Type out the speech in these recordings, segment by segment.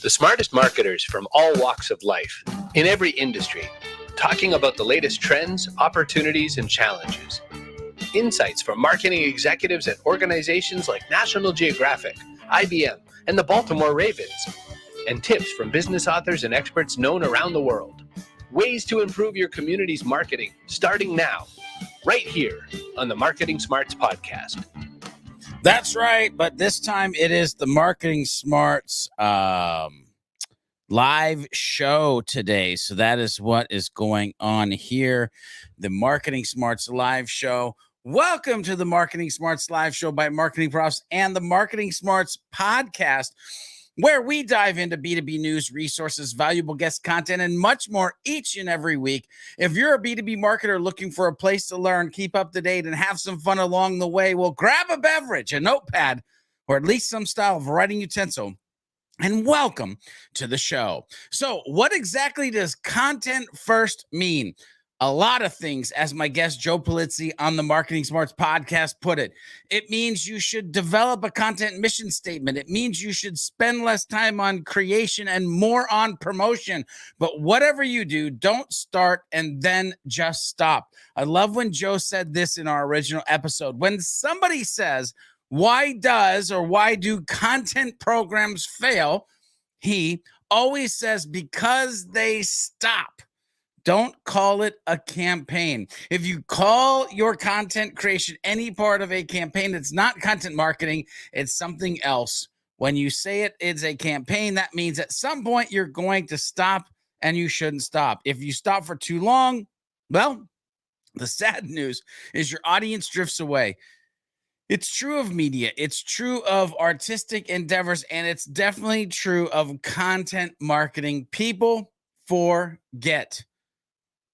The smartest marketers from all walks of life, in every industry, talking about the latest trends, opportunities, and challenges. Insights from marketing executives at organizations like National Geographic, IBM, and the Baltimore Ravens. And tips from business authors and experts known around the world. Ways to improve your community's marketing, starting now, right here on the Marketing Smarts Podcast. That's right, but this time it is the Marketing Smarts live show today. So that is what is going on here. The Marketing Smarts live show. Welcome to the Marketing Smarts live show by Marketing Profs and the Marketing Smarts podcast, where we dive into B2B news, resources, valuable guest content, and much more each and every week. If you're a B2B marketer looking for a place to learn, keep up to date, and have some fun along the way, well, grab a beverage, a notepad, or at least some style of writing utensil, and welcome to the show. So what exactly does content first mean? A lot of things, as my guest Joe Pulizzi on the Marketing Smarts podcast put it. It means you should develop a content mission statement. It means you should spend less time on creation and more on promotion. But whatever you do, don't start and then just stop. I love when Joe said this in our original episode. When somebody says, why do content programs fail? He always says, because they stop. Don't call it a campaign. If you call your content creation any part of a campaign, it's not content marketing, it's something else. When you say it's a campaign, that means at some point you're going to stop, and you shouldn't stop. If you stop for too long, well, the sad news is your audience drifts away. It's true of media, it's true of artistic endeavors, and it's definitely true of content marketing. People forget.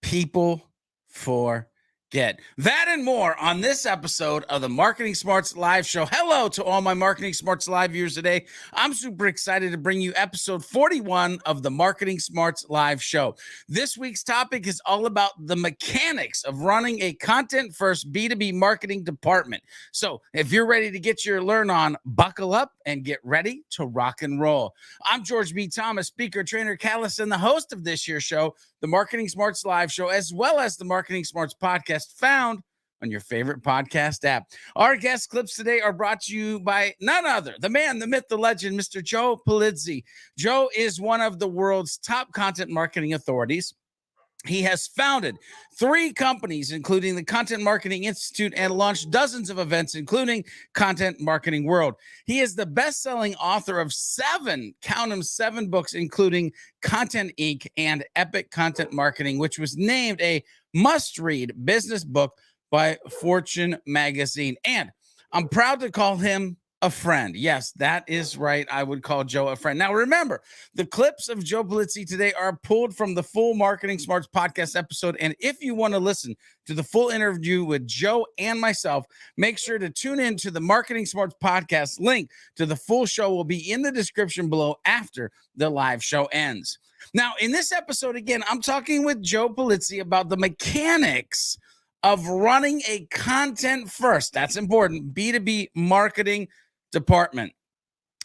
People forget. That and more on this episode of the Marketing Smarts Live Show. Hello to all my Marketing Smarts Live viewers today. I'm super excited to bring you episode 41 of the Marketing Smarts Live Show. This week's topic is all about the mechanics of running a content-first B2B marketing department. So if you're ready to get your learn on, buckle up and get ready to rock and roll. I'm George B. Thomas, speaker, trainer, catalyst, and the host of this year's show, the Marketing Smarts Live Show, as well as the Marketing Smarts Podcast, found on your favorite podcast app. Our guest clips today are brought to you by none other, the man, the myth, the legend, Mr. Joe Pulizzi. Joe is one of the world's top content marketing authorities. He has founded 3 companies, including the Content Marketing Institute, and launched dozens of events, including Content Marketing World. He is the best-selling author of 7 books, including Content Inc. and Epic Content Marketing, which was named a must-read business book by Fortune magazine. And I'm proud to call him a friend. Yes, that is right. I would call Joe a friend. Now, remember, the clips of Joe Pulizzi today are pulled from the full Marketing Smarts podcast episode. And if you want to listen to the full interview with Joe and myself, make sure to tune in to the Marketing Smarts podcast. Link to the full show will be in the description below after the live show ends. Now, in this episode, again, I'm talking with Joe Pulizzi about the mechanics of running a content first, that's important, B2B marketing department.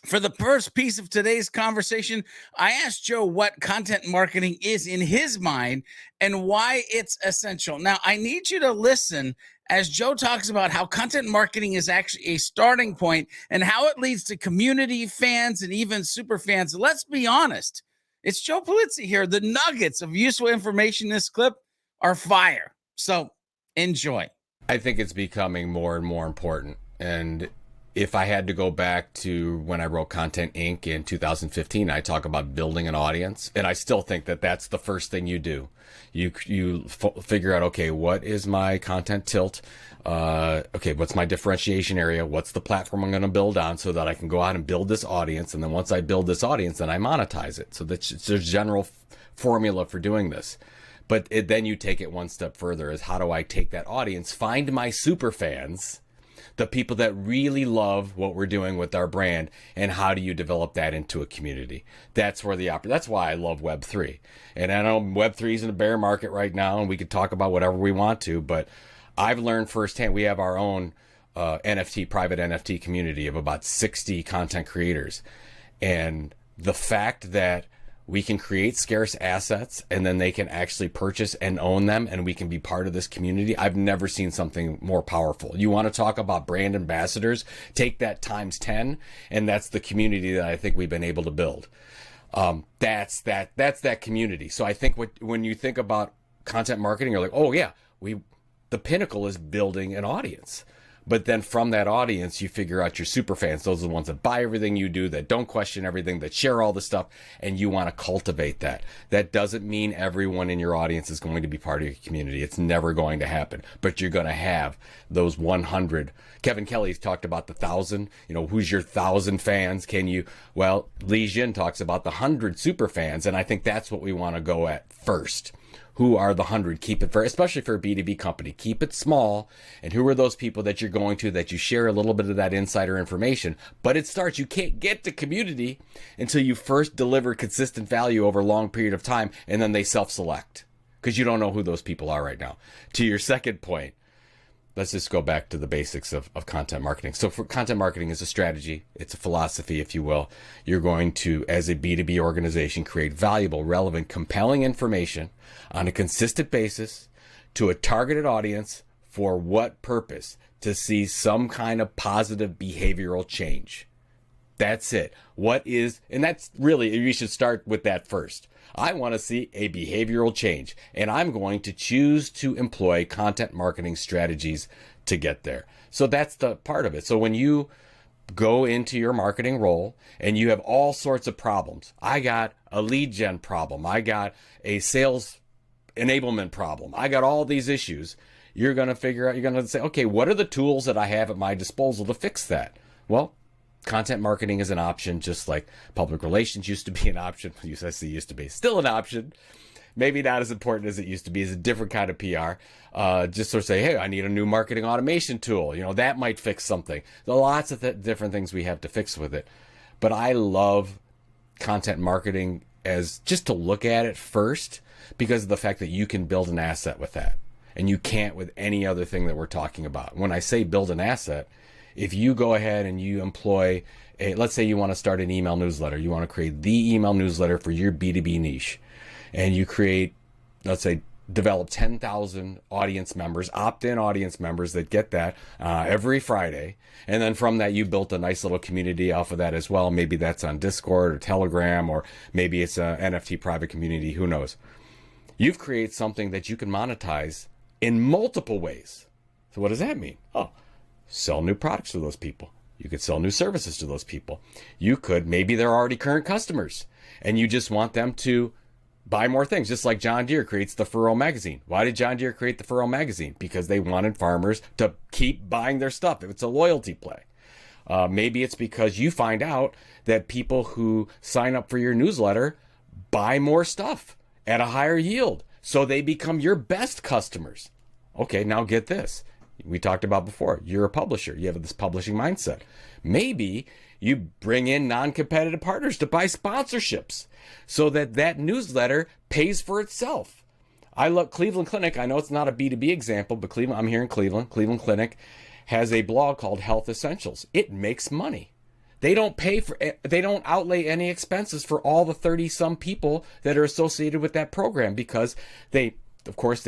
For the first piece of today's conversation, I asked Joe what content marketing is in his mind and why it's essential. Now, I need you to listen as Joe talks about how content marketing is actually a starting point and how it leads to community, fans, and even super fans. Let's be honest. It's Joe Pulizzi here. The nuggets of useful information in this clip are fire. So enjoy. I think it's becoming more and more important. And if I had to go back to when I wrote Content Inc. in 2015, I talk about building an audience. And I still think that that's the first thing you do. You figure out, okay, what is my content tilt? Okay, what's my differentiation area? What's the platform I'm going to build on so that I can go out and build this audience? And then once I build this audience, then I monetize it. So that's there's general formula for doing this. But then you take it one step further is how do I take that audience, find my super fans, the people that really love what we're doing with our brand, and how do you develop that into a community? That's where that's why I love Web3. And I know Web3 is in a bear market right now, and we could talk about whatever we want to, but I've learned firsthand. We have our own private NFT community of about 60 content creators. And the fact that we can create scarce assets and then they can actually purchase and own them and we can be part of this community. I've never seen something more powerful. You want to talk about brand ambassadors, take that times 10, and that's the community that I think we've been able to build. That's that community. So I think when you think about content marketing, you're like, oh yeah, the pinnacle is building an audience. But then from that audience, you figure out your super fans. Those are the ones that buy everything you do, that don't question everything, that share all the stuff, and you want to cultivate that. That doesn't mean everyone in your audience is going to be part of your community. It's never going to happen. But you're going to have those 100. Kevin Kelly's talked about the 1,000. Who's your 1,000 fans? Well, Li Jin talks about the 100 super fans, and I think that's what we want to go at first. Who are the 100? Keep it especially for a B2B company, keep it small. And who are those people that you're going to, that you share a little bit of that insider information? But it starts, you can't get to community until you first deliver consistent value over a long period of time. And then they self-select because you don't know who those people are right now. To your second point, let's just go back to the basics of content marketing. So for content marketing is a strategy. It's a philosophy, if you will. You're going to, as a B2B organization, create valuable, relevant, compelling information on a consistent basis to a targeted audience. For what purpose? To see some kind of positive behavioral change. That's it. And that's really, you should start with that first. I want to see a behavioral change, and I'm going to choose to employ content marketing strategies to get there. So that's the part of it. So when you go into your marketing role and you have all sorts of problems, I got a lead gen problem, I got a sales enablement problem, I got all these issues, you're going to say, okay, what are the tools that I have at my disposal to fix that? Well, content marketing is an option, just like public relations used to be an option. USC used to be still an option. Maybe not as important as it used to be. It's a different kind of PR. Just sort of say, hey, I need a new marketing automation tool. That might fix something. There are lots of different things we have to fix with it. But I love content marketing as just to look at it first because of the fact that you can build an asset with that. And you can't with any other thing that we're talking about. When I say build an asset, if you go ahead and you employ let's say you want to start an email newsletter, you want to create the email newsletter for your B2B niche, and you create, let's say, develop 10,000 audience members, opt-in audience members that get that every Friday. And then from that, you built a nice little community off of that as well. Maybe that's on Discord or Telegram, or maybe it's an NFT private community, who knows. You've created something that you can monetize in multiple ways. So what does that mean? Oh, sell new products to those people. You could sell new services to those people. Maybe they're already current customers and you just want them to buy more things, just like John Deere creates the Furrow magazine. Why did John Deere create the Furrow magazine? Because they wanted farmers to keep buying their stuff. It's a loyalty play. Maybe it's because you find out that people who sign up for your newsletter buy more stuff at a higher yield. So they become your best customers. Okay, now get this. We talked about before, you're a publisher. You have this publishing mindset. Maybe you bring in non-competitive partners to buy sponsorships so that newsletter pays for itself. I love Cleveland Clinic. I know it's not a B2B example, but I'm here in Cleveland. Cleveland Clinic has a blog called Health Essentials. It makes money. They don't outlay any expenses for all the 30-some people that are associated with that program because they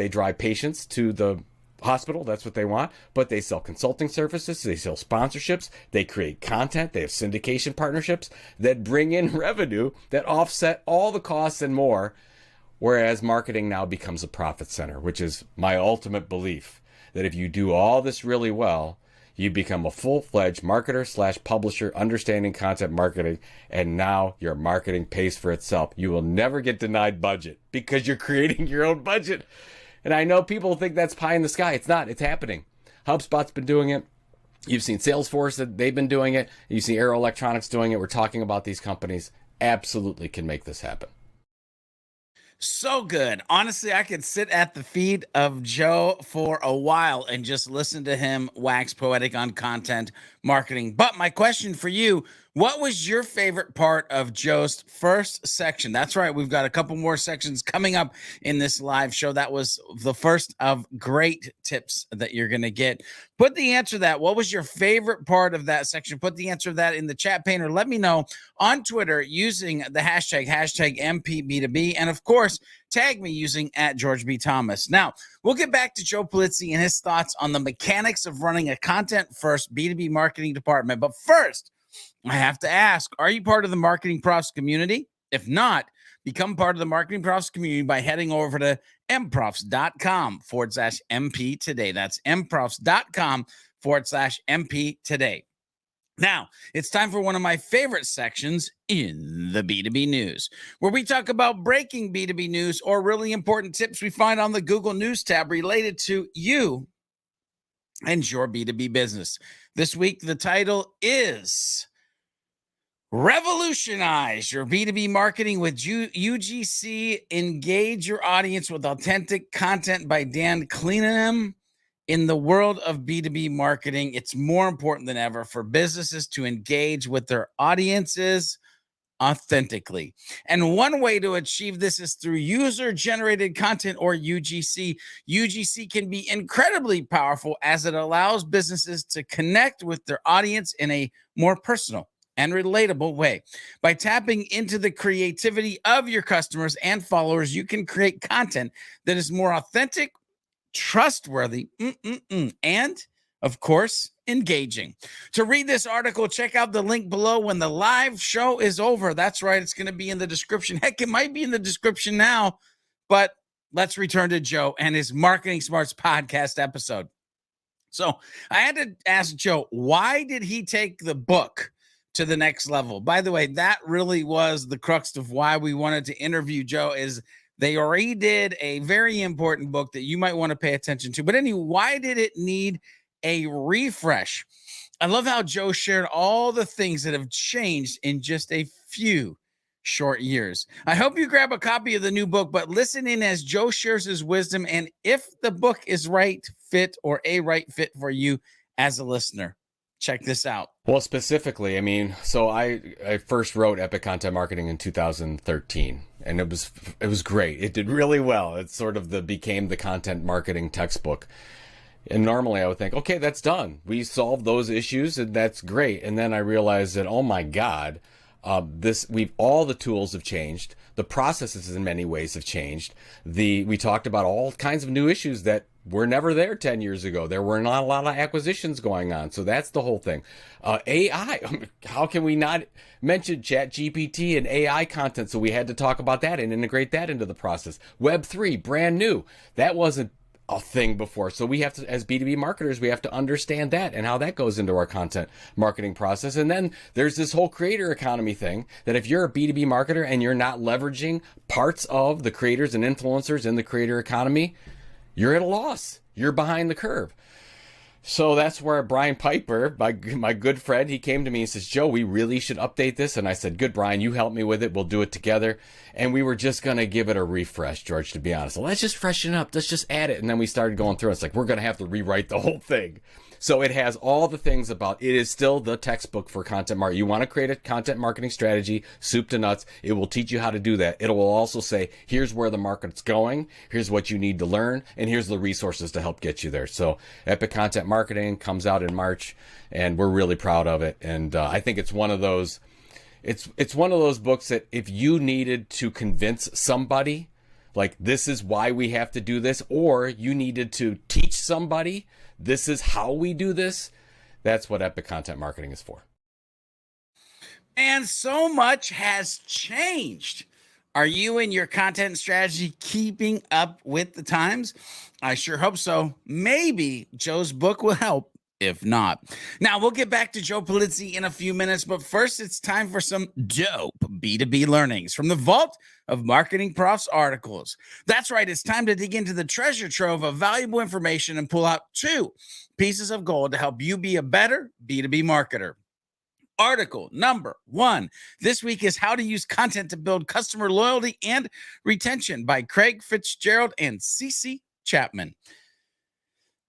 drive patients to the hospital. That's what they want. But they sell consulting services. They sell sponsorships. They create content. They have syndication partnerships that bring in revenue that offset all the costs and more. Whereas marketing now becomes a profit center, which is my ultimate belief that if you do all this really well, you become a full-fledged marketer / publisher understanding content marketing, and now your marketing pays for itself. You will never get denied budget because you're creating your own budget. And I know people think that's pie in the sky. It's not. It's happening. HubSpot's been doing it. You've seen Salesforce, that they've been doing it. You see Arrow Electronics doing it. We're talking about these companies. Absolutely can make this happen. So good. Honestly, I could sit at the feet of Joe for a while and just listen to him wax poetic on content marketing. But my question for you, What was your favorite part of Joe's first section? That's right. We've got a couple more sections coming up in this live show. That was the first of great tips that you're going to get. Put the answer to that. What was your favorite part of that section? Put the answer to that in the chat pane, or let me know on Twitter using the hashtag MPB2B. And of course, tag me using @GeorgeB. Now, we'll get back to Joe Pulizzi and his thoughts on the mechanics of running a content-first B2B marketing department. But first, I have to ask, are you part of the Marketing Profs community? If not, become part of the Marketing Profs community by heading over to mprofs.com/MP today. That's mprofs.com/MP today. Now, it's time for one of my favorite sections in the B2B news, where we talk about breaking B2B news or really important tips we find on the Google News tab related to you and your B2B business. This week, the title is Revolutionize Your B2B Marketing with UGC. Engage Your Audience with Authentic Content by Dan Cleenham. In the world of B2B marketing, it's more important than ever for businesses to engage with their audiences authentically. And one way to achieve this is through user-generated content, or UGC. UGC can be incredibly powerful as it allows businesses to connect with their audience in a more personal and relatable way. By tapping into the creativity of your customers and followers, you can create content that is more authentic, trustworthy, and of course, engaging. To read this article, check out the link below when the live show is over. That's right, it's going to be in the description. Heck, it might be in the description now, but let's return to Joe and his Marketing Smarts podcast episode. So I had to ask Joe, why did he take the book to the next level? By the way, that really was the crux of why we wanted to interview Joe, is they already did a very important book that you might want to pay attention to. But anyway, why did it need a refresh? I love how Joe shared all the things that have changed in just a few short years. I hope you grab a copy of the new book, but listen in as Joe shares his wisdom and if the book is right fit for you as a listener. Check this out. Well, specifically, I mean, so I first wrote Epic Content Marketing in 2013, and it was great. It did really well. It sort of became the content marketing textbook. And normally I would think, okay, that's done. We solved those issues, and that's great. And then I realized that, oh my God, all the tools have changed. The processes in many ways have changed. We talked about all kinds of new issues that were never there 10 years ago. There were not a lot of acquisitions going on. So that's the whole thing. AI, how can we not mention ChatGPT and AI content? So we had to talk about that and integrate that into the process. Web3, brand new. That wasn't a thing before. So we have to, as B2B marketers, we have to understand that and how that goes into our content marketing process. And then there's this whole creator economy thing that if you're a B2B marketer and you're not leveraging parts of the creators and influencers in the creator economy, you're at a loss. You're behind the curve. So that's where Brian Piper, my good friend, he came to me and says, Joe, we really should update this. And I said, good, Brian, you help me with it. We'll do it together. And we were just going to give it a refresh, George, to be honest. So let's just freshen up. Let's just add it. And then we started going through. It's like, we're going to have to rewrite the whole thing. So it has all the things about, it is still the textbook for content marketing. You want to create a content marketing strategy, soup to nuts. It will teach you how to do that. It will also say, here's where the market's going. Here's what you need to learn. And here's the resources to help get you there. So Epic Content Marketing comes out in March, and we're really proud of it. And I think it's one of those, it's one of those books that if you needed to convince somebody, like this is why we have to do this, or you needed to teach somebody, this is how we do this, that's what Epic Content Marketing is for. And so much has changed. Are you and your content strategy keeping up with the times? I sure hope so. Maybe Joe's book will help. If not. Now, we'll get back to Joe Pulizzi in a few minutes, but first it's time for some dope B2B learnings from the vault of Marketing Profs articles. That's right, it's time to dig into the treasure trove of valuable information and pull out 2 pieces of gold to help you be a better B2B marketer. Article number 1 this week is How to Use Content to Build Customer Loyalty and Retention by Craig Fitzgerald and Cece Chapman.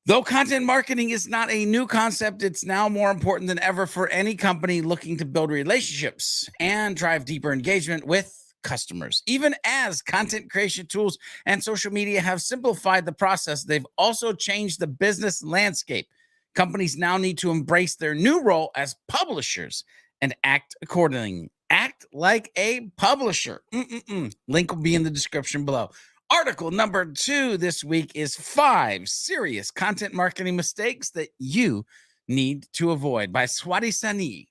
Though content marketing is not a new concept, it's now more important than ever for any company looking to build relationships and drive deeper engagement with customers. Even as content creation tools and social media have simplified the process, they've also changed the business landscape. Companies now need to embrace their new role as publishers and act accordingly. Act like a publisher. Link will be in the description below. Article number 2 this week is 5 serious content marketing mistakes that you need to avoid by Swati Sani.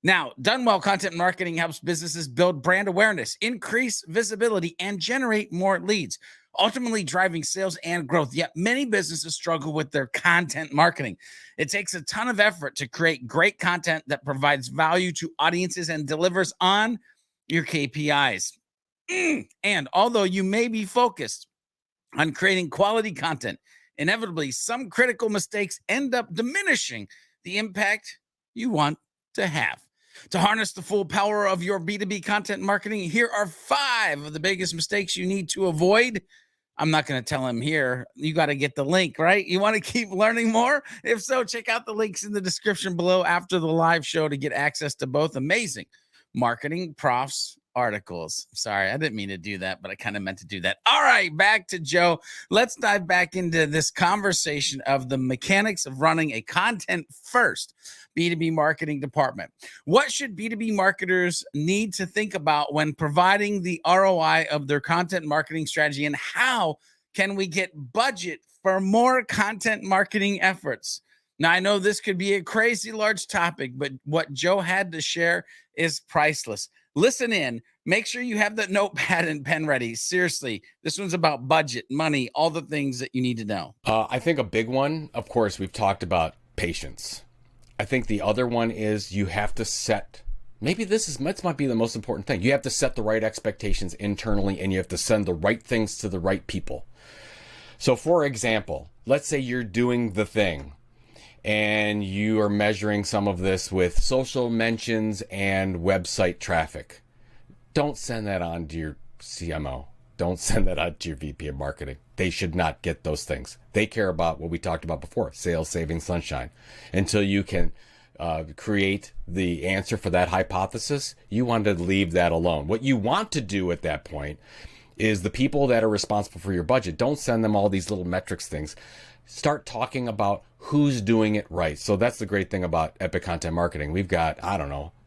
Now, done well, content marketing helps businesses build brand awareness, increase visibility, and generate more leads, ultimately driving sales and growth. Yet many businesses struggle with their content marketing. It takes a ton of effort to create great content that provides value to audiences and delivers on your KPIs. And although you may be focused on creating quality content, inevitably some critical mistakes end up diminishing the impact you want to have. To harness the full power of your B2B content marketing, here are 5 of the biggest mistakes you need to avoid. I'm not going to tell him here. You got to get the link, right? You want to keep learning more? If so, check out the links in the description below after the live show to get access to both amazing Marketing Profs articles. Sorry, I didn't mean to do that, but I kind of meant to do that. All right, back to Joe. Let's dive back into this conversation of the mechanics of running a content first B2B marketing department. What should B2B marketers need to think about when providing the ROI of their content marketing strategy, and how can we get budget for more content marketing efforts? Now, I know this could be a crazy large topic, but what Joe had to share is priceless. Listen in. Make sure you have that notepad and pen ready. Seriously, this one's about budget, money, all the things that you need to know. I think a big one, of course, we've talked about patience. I think the other one is you have to set, this might be the most important thing. You have to set the right expectations internally, and you have to send the right things to the right people. So for example, let's say you're doing the thing and you are measuring some of this with social mentions and website traffic. Don't send that on to your CMO. Don't send that on to your VP of marketing. They should not get those things. They care about what we talked about before, sales, savings, sunshine. Until you can create the answer for that hypothesis, you want to leave that alone. What you want to do at that point is the people that are responsible for your budget, don't send them all these little metrics things. Start talking about who's doing it right. So that's the great thing about Epic Content Marketing. We've got,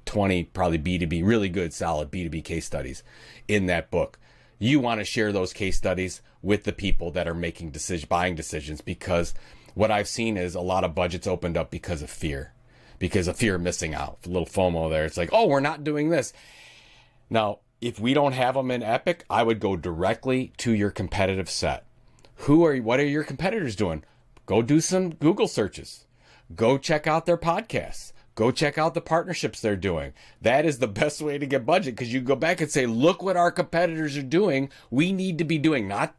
20 probably B2B, really good, solid B2B case studies in that book. You want to share those case studies with the people that are making buying decisions, because what I've seen is a lot of budgets opened up because of fear of missing out. A little FOMO there. It's like, oh, we're not doing this. Now, if we don't have them in Epic, I would go directly to your competitive set. What are your competitors doing? Go do some Google searches. Go check out their podcasts. Go check out the partnerships they're doing. That is the best way to get budget, because you go back and say, look what our competitors are doing. We need to be doing not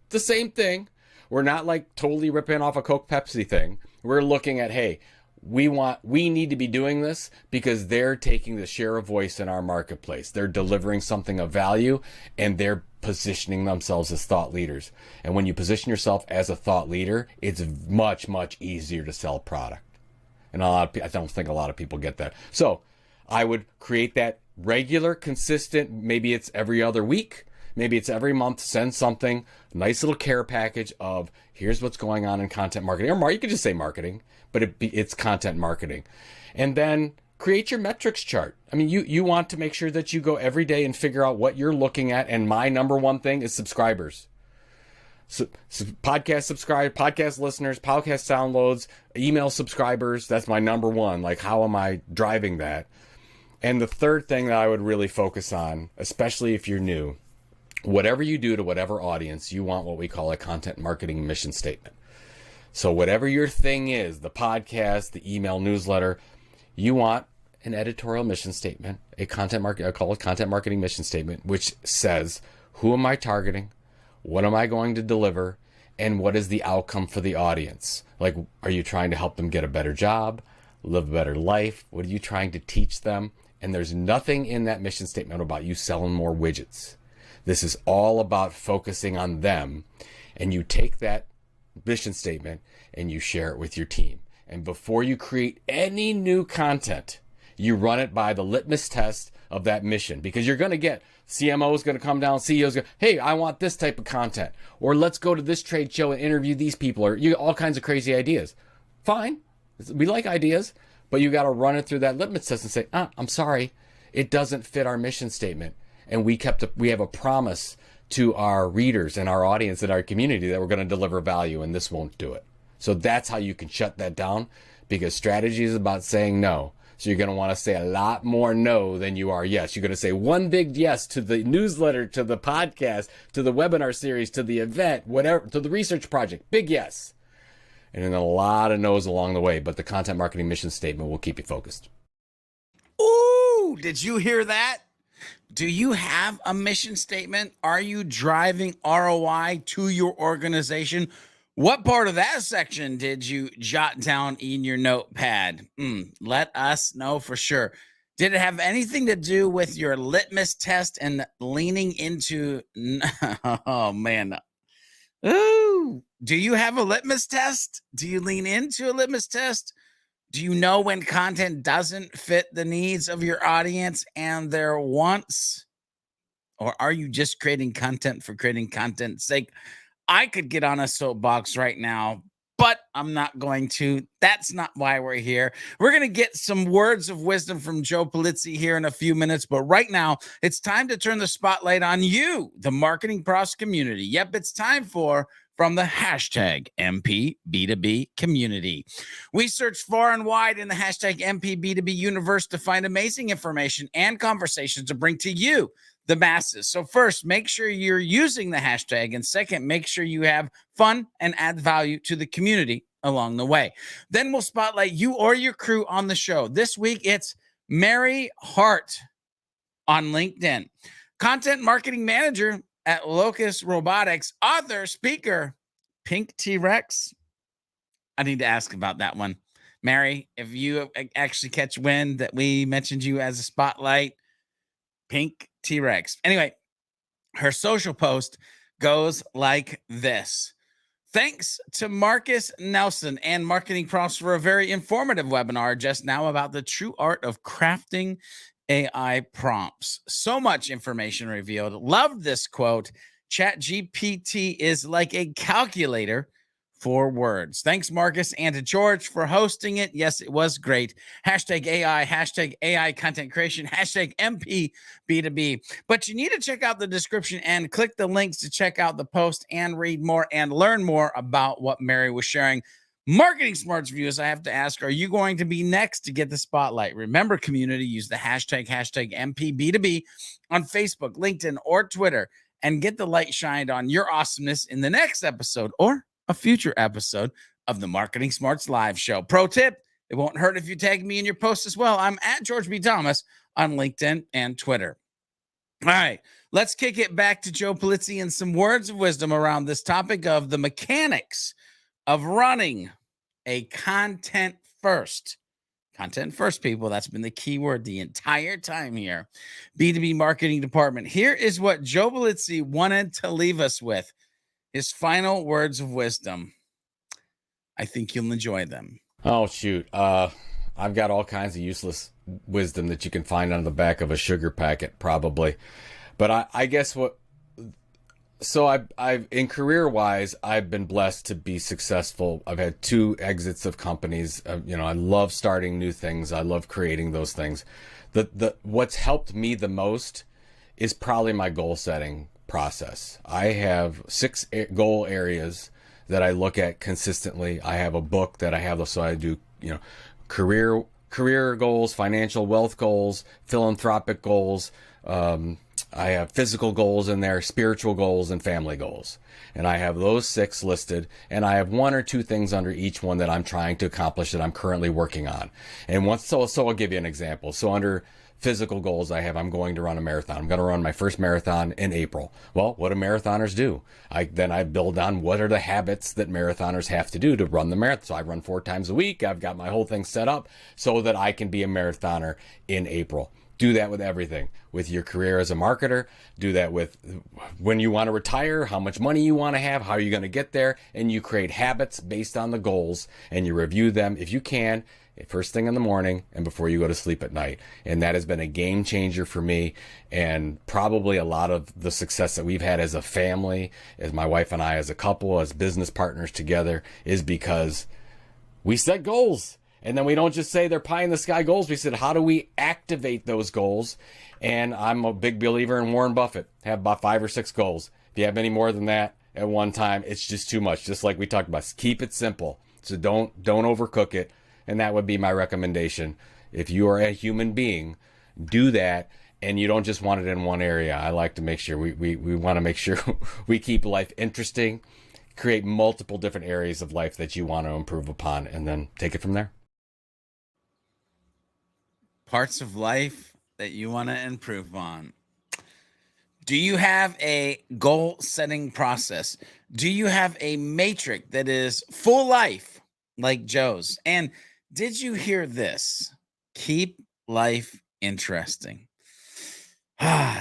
the same thing. We're not like totally ripping off a Coke Pepsi thing. We're looking at, hey, we need to be doing this because they're taking the share of voice in our marketplace. They're delivering something of value, and they're positioning themselves as thought leaders. And when you position yourself as a thought leader, it's much, much easier to sell product. And I don't think a lot of people get that. So I would create that regular, consistent, maybe it's every other week, maybe it's every month, send something, nice little care package of here's what's going on in content marketing. Or you could just say marketing, but it's content marketing. And then create your metrics chart. I mean, you want to make sure that you go every day and figure out what you're looking at. And my number one thing is subscribers. So podcast listeners, podcast downloads, email subscribers. That's my number one. Like, how am I driving that? And the third thing that I would really focus on, especially if you're new, whatever you do to whatever audience, you want what we call a content marketing mission statement. So whatever your thing is, the podcast, the email newsletter, you want an editorial mission statement, I call it content marketing mission statement, which says, who am I targeting? What am I going to deliver? And what is the outcome for the audience? Like, are you trying to help them get a better job, live a better life? What are you trying to teach them? And there's nothing in that mission statement about you selling more widgets. This is all about focusing on them. And you take that mission statement, and you share it with your team. And before you create any new content, you run it by the litmus test of that mission, because you're going to get CMO is going to come down, CEOs go, hey, I want this type of content, or let's go to this trade show and interview these people, or you all kinds of crazy ideas. Fine, we like ideas, but you got to run it through that litmus test and say, I'm sorry, it doesn't fit our mission statement, and we have a promise to our readers and our audience and our community that we're going to deliver value, and this won't do it. So that's how you can shut that down, because strategy is about saying no. So you're going to want to say a lot more no than you are yes. You're going to say one big yes to the newsletter, to the podcast, to the webinar series, to the event, whatever, to the research project. Big yes. And then a lot of no's along the way. But the content marketing mission statement will keep you focused. Ooh, did you hear that? Do you have a mission statement? Are you driving ROI to your organization? What part of that section did you jot down in your notepad? Let us know for sure. Did it have anything to do with your litmus test and leaning into? Oh, man. Ooh, do you have a litmus test? Do you lean into a litmus test? Do you know when content doesn't fit the needs of your audience and their wants? Or are you just creating content for creating content's sake? I could get on a soapbox right now, but I'm not going to. That's not why we're here. We're going to get some words of wisdom from Joe Pulizzi here in a few minutes. But right now, it's time to turn the spotlight on you, the Marketing Pros community. Yep, it's time from the hashtag MP B2B community. We searched far and wide in the hashtag MP B2B universe to find amazing information and conversations to bring to you, the masses. So first, make sure you're using the hashtag. And second, make sure you have fun and add value to the community along the way. Then we'll spotlight you or your crew on the show. This week, it's Mary Hart on LinkedIn, content marketing manager at Locus Robotics, author, speaker, Pink T-Rex. I need to ask about that one. Mary, if you actually catch wind that we mentioned you as a spotlight, Pink T-Rex. Anyway, her social post goes like this. Thanks to Marcus Nelson and Marketing Pros for a very informative webinar just now about the true art of crafting AI prompts. So much information revealed. Loved this quote. ChatGPT is like a calculator for words. Thanks, Marcus, and to George for hosting it. Yes, it was great. Hashtag AI content creation, hashtag MP B2B. But you need to check out the description and click the links to check out the post and read more and learn more about what Mary was sharing. Marketing Smarts viewers, I have to ask, are you going to be next to get the spotlight? Remember, community, use the hashtag MP B2B on Facebook, LinkedIn, or Twitter, and get the light shined on your awesomeness in the next episode or a future episode of the Marketing Smarts Live Show. Pro tip, it won't hurt if you tag me in your post as well. I'm at George B. Thomas on LinkedIn and Twitter. All right, let's kick it back to Joe Pulizzi and some words of wisdom around this topic of the mechanics of running a content first, people. That's been the key word the entire time here. B2B marketing department. Here is what Joe Pulizzi wanted to leave us with. His final words of wisdom. I think you'll enjoy them. Oh, shoot. I've got all kinds of useless wisdom that you can find on the back of a sugar packet, probably. But I guess I've in career-wise, I've been blessed to be successful. I've had 2 exits of companies. I love starting new things. I love creating those things. What's helped me the most is probably my goal setting process. I have 6 goal areas that I look at consistently. I have a book that I have, so I do, career goals, financial wealth goals, philanthropic goals. I have physical goals in there, spiritual goals, and family goals. And I have those 6 listed, and I have 1 or 2 things under each one that I'm trying to accomplish that I'm currently working on. And so I'll give you an example. So under physical goals I'm going to run a marathon. I'm going to run my first marathon in April. Well, what do marathoners do? I build on what are the habits that marathoners have to do to run the marathon. So I run 4 times a week. I've got my whole thing set up so that I can be a marathoner in April. Do that with everything, with your career as a marketer. Do that with when you want to retire, how much money you want to have, how are you going to get there, and you create habits based on the goals, and you review them if you can first thing in the morning and before you go to sleep at night. And that has been a game changer for me, and probably a lot of the success that we've had as a family, as my wife and I, as a couple, as business partners together, is because we set goals. And then we don't just say they're pie in the sky goals. We said, how do we activate those goals? And I'm a big believer in Warren Buffett. Have about 5 or 6 goals. If you have any more than that at one time, it's just too much. Just like we talked about, keep it simple. So don't overcook it. And that would be my recommendation. If you are a human being, do that. And you don't just want it in one area. I like to make sure we want to make sure we keep life interesting, create multiple different areas of life that you want to improve upon, and then take it from there. Parts of life that you want to improve on. Do you have a goal setting process? Do you have a matrix that is full life like Joe's? And did you hear this? Keep life interesting.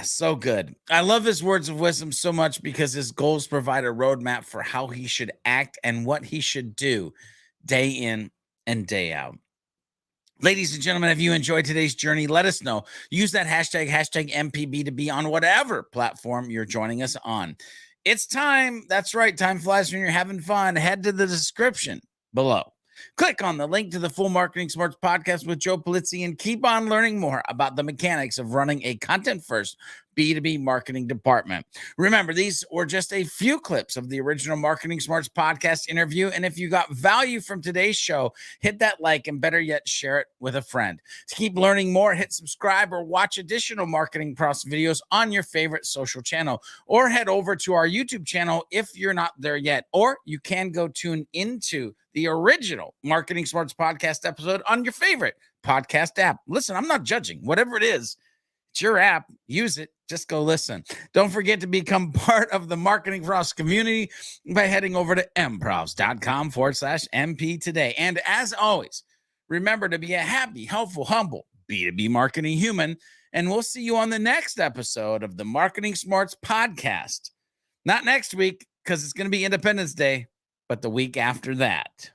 So good. I love his words of wisdom so much because his goals provide a roadmap for how he should act and what he should do day in and day out. Ladies and gentlemen, if you enjoyed today's journey, let us know. Use that hashtag MPB2B on whatever platform you're joining us on. It's time. That's right. Time flies when you're having fun. Head to the description below. Click on the link to the full Marketing Smarts podcast with Joe Pulizzi and keep on learning more about the mechanics of running a content-first B2B marketing department. Remember, these were just a few clips of the original Marketing Smarts podcast interview. And if you got value from today's show, hit that like and better yet, share it with a friend. To keep learning more, hit subscribe or watch additional Marketing Pros videos on your favorite social channel, or head over to our YouTube channel if you're not there yet. Or you can go tune into the original Marketing Smarts podcast episode on your favorite podcast app. Listen, I'm not judging. Whatever it is, it's your app. Use it. Just go listen. Don't forget to become part of the Marketing Pros community by heading over to mpros.com/MP today. And as always, remember to be a happy, helpful, humble B2B marketing human. And we'll see you on the next episode of the Marketing Smarts podcast. Not next week, because it's going to be Independence Day, but the week after that.